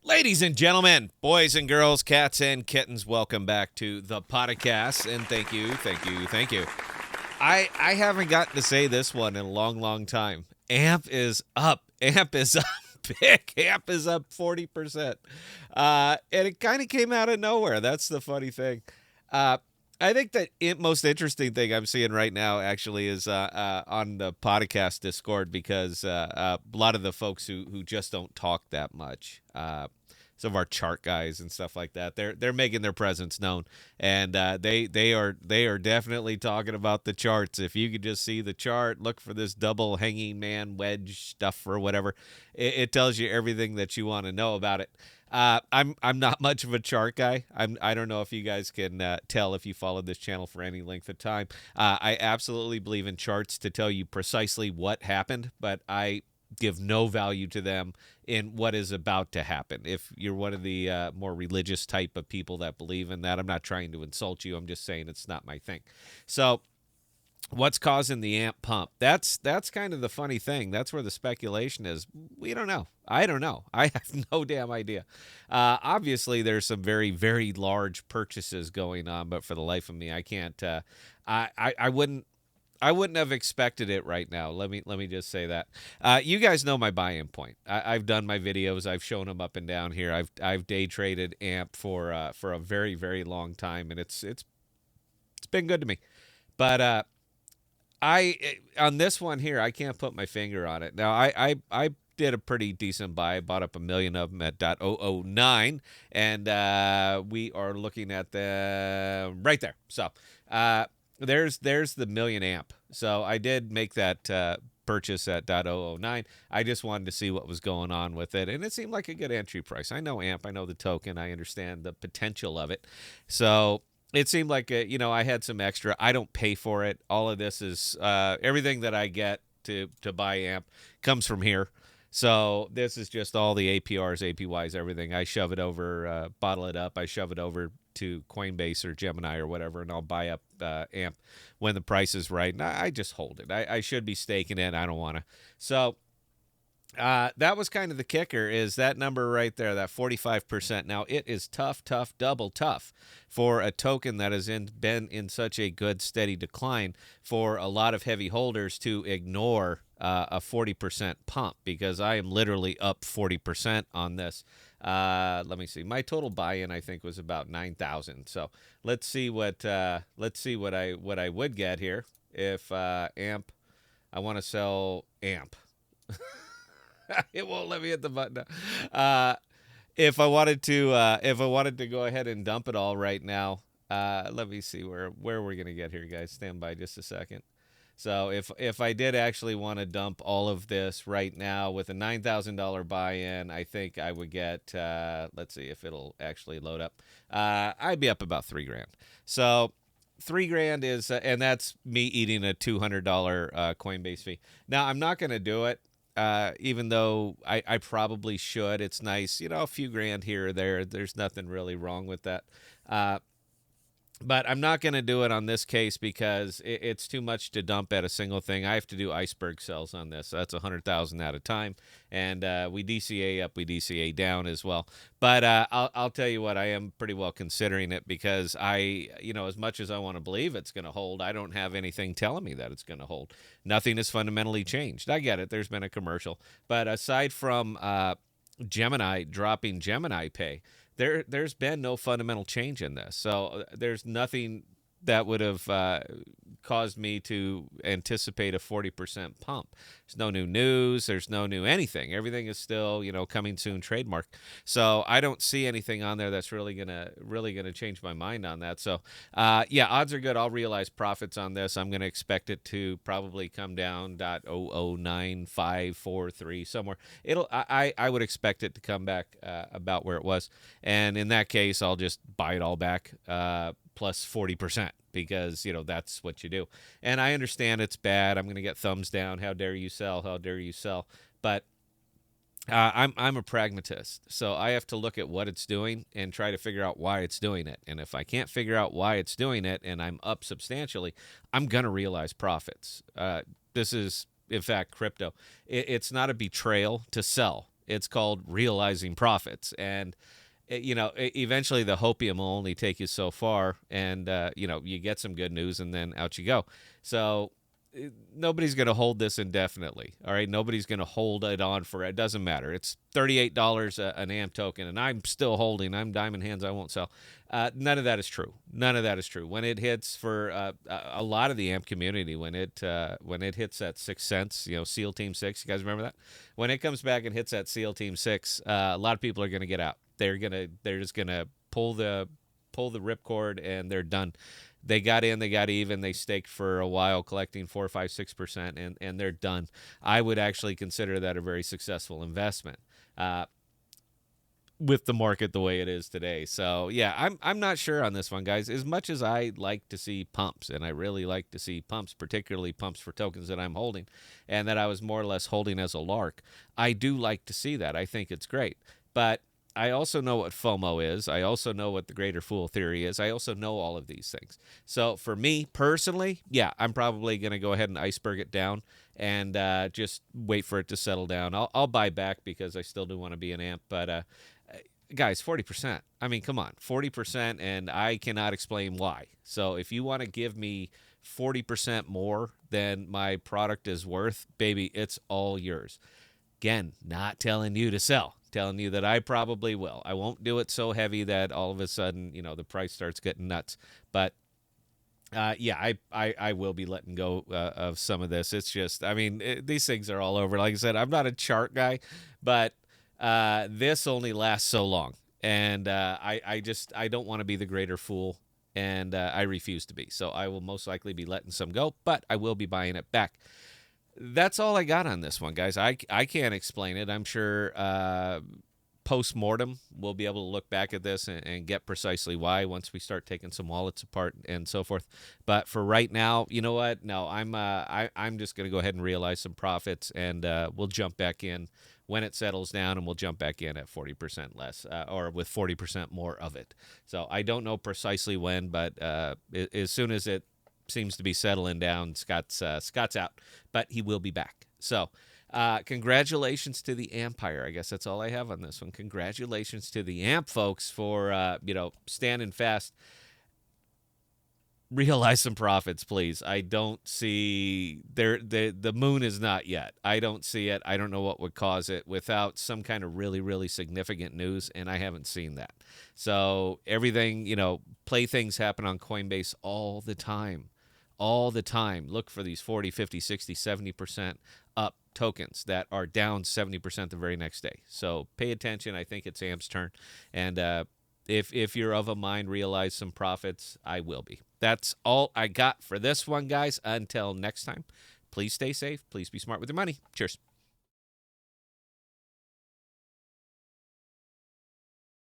Ladies and gentlemen, boys and girls, cats and kittens, welcome back to the podcast, and thank you, thank you, thank you. I haven't gotten to say this one in a long, long time. AMP is up. AMP is up big. AMP is up 40%. And it kind of came out of nowhere. That's the funny thing. Uh, I think the most interesting thing I'm seeing right now actually is on the podcast Discord because a lot of the folks who just don't talk that much, some of our chart guys and stuff like that, they're making their presence known, and they are definitely talking about the charts. If you could just see the chart, look for this double hanging man wedge stuff or whatever. It tells you everything that you want to know about it. I'm not much of a chart guy. I don't know if you guys can tell if you followed this channel for any length of time. I absolutely believe in charts to tell you precisely what happened, but I give no value to them in what is about to happen. If you're one of the more religious type of people that believe in that, I'm not trying to insult you. I'm just saying it's not my thing. So what's causing the amp pump? That's kind of the funny thing. That's where the speculation is. We don't know. I don't know. I have no damn idea. Obviously, there's some very, very large purchases going on, but for the life of me, I can't. I wouldn't. I wouldn't have expected it right now. Let me just say that. You guys know my buy-in point. I've done my videos. I've shown them up and down here. I've day traded AMP for a very, very long time, and it's been good to me. But I on this one here, I can't put my finger on it. Now, I did a pretty decent buy. I bought up 1 million of them at .009, and we are looking at the right there. So there's the million amp. So I did make that purchase at .009. I just wanted to see what was going on with it, and it seemed like a good entry price. I know AMP, I know the token, I understand the potential of it. So it seemed like I had some extra. I don't pay for it. All of this is everything that I get to buy AMP comes from here. So this is just all the APRs, APYs, everything. I shove it over, bottle it up. I shove it over to Coinbase or Gemini or whatever, and I'll buy up AMP when the price is right. And I just hold it. I should be staking it. I don't want to. So that was kind of the kicker, is that number right there, that 45%. Now, it is tough, double tough for a token that has been in such a good, steady decline for a lot of heavy holders to ignore a 40% pump, because I am literally up 40% on this. Let me see. My total buy-in, I think, was about 9,000. So let's see what I would get here if AMP. I want to sell AMP. It won't let me hit the button. If I wanted to go ahead and dump it all right now, let me see where we're gonna get here, guys. Stand by just a second. So if I did actually want to dump all of this right now with a $9,000 buy-in, I think I would get. Let's see if it'll actually load up. I'd be up about $3,000. So $3,000 is, and that's me eating a $200 Coinbase fee. Now I'm not going to do it. Even though I probably should. It's nice, a few grand here or there. There's nothing really wrong with that. But I'm not going to do it on this case because it's too much to dump at a single thing. I have to do iceberg sells on this. So that's 100,000 at a time. And we DCA up, we DCA down as well. But I'll tell you what, I am pretty well considering it because as much as I want to believe it's going to hold, I don't have anything telling me that it's going to hold. Nothing has fundamentally changed. I get it. There's been a commercial. But aside from Gemini dropping Gemini Pay, there's been no fundamental change in this. So there's nothing that would have caused me to anticipate a 40% pump. There's no new news. There's no new anything. Everything is still, coming soon trademark. So I don't see anything on there that's really gonna change my mind on that. So odds are good. I'll realize profits on this. I'm gonna expect it to probably come down .0095543 somewhere. I would expect it to come back about where it was, and in that case, I'll just buy it all back. Plus 40%, because that's what you do. And I understand it's bad. I'm going to get thumbs down. How dare you sell? How dare you sell? But I'm a pragmatist, so I have to look at what it's doing and try to figure out why it's doing it. And if I can't figure out why it's doing it, and I'm up substantially, I'm going to realize profits. This is, in fact, crypto. It's not a betrayal to sell. It's called realizing profits. And eventually the hopium will only take you so far, and you get some good news, and then out you go. So nobody's going to hold this indefinitely. All right, nobody's going to hold it on for it. Doesn't matter. It's $38 an AMP token, and I'm still holding. I'm diamond hands. I won't sell. None of that is true. None of that is true. When it hits for a lot of the AMP community, when it hits that 6 cents, SEAL Team 6, you guys remember that? When it comes back and hits that SEAL Team 6, a lot of people are going to get out. They're just gonna pull the ripcord, and they're done. They got in, they got even, they staked for a while, collecting 4, 5, 6%, and they're done. I would actually consider that a very successful investment. With the market the way it is today. So yeah, I'm not sure on this one, guys. As much as I like to see pumps, and I really like to see pumps, particularly pumps for tokens that I'm holding, and that I was more or less holding as a lark, I do like to see that. I think it's great. But I also know what FOMO is. I also know what the greater fool theory is. I also know all of these things. So for me personally, yeah, I'm probably going to go ahead and iceberg it down and just wait for it to settle down. I'll buy back because I still do want to be an AMP. But guys, 40%. I mean, come on, 40%, and I cannot explain why. So if you want to give me 40% more than my product is worth, baby, it's all yours. Again, not telling you to sell, telling you that I probably will. I won't do it so heavy that all of a sudden, the price starts getting nuts. But yeah, I will be letting go of some of this. It's just, I mean, these things are all over. Like I said, I'm not a chart guy, but this only lasts so long. And I don't want to be the greater fool, and I refuse to be. So I will most likely be letting some go, but I will be buying it back. That's all I got on this one, guys. I can't explain it. I'm sure post-mortem we'll be able to look back at this and get precisely why once we start taking some wallets apart and so forth. But for right now, you know what? No, I'm just going to go ahead and realize some profits, and we'll jump back in when it settles down, and we'll jump back in at 40% less or with 40% more of it. So I don't know precisely when, but as soon as it seems to be settling down, Scott's out, but he will be back. So congratulations to the Empire. I guess that's all I have on this one. Congratulations to the AMP folks for standing fast. Realize some profits, please. I don't see the moon is not yet. I don't see it. I don't know what would cause it without some kind of really, really significant news, and I haven't seen that. So everything, playthings happen on Coinbase all the time. All the time. Look for these 40, 50, 60, 70% up tokens that are down 70% the very next day. So pay attention. I think it's AMP's turn. And if you're of a mind, realize some profits, I will be. That's all I got for this one, guys. Until next time, please stay safe. Please be smart with your money. Cheers.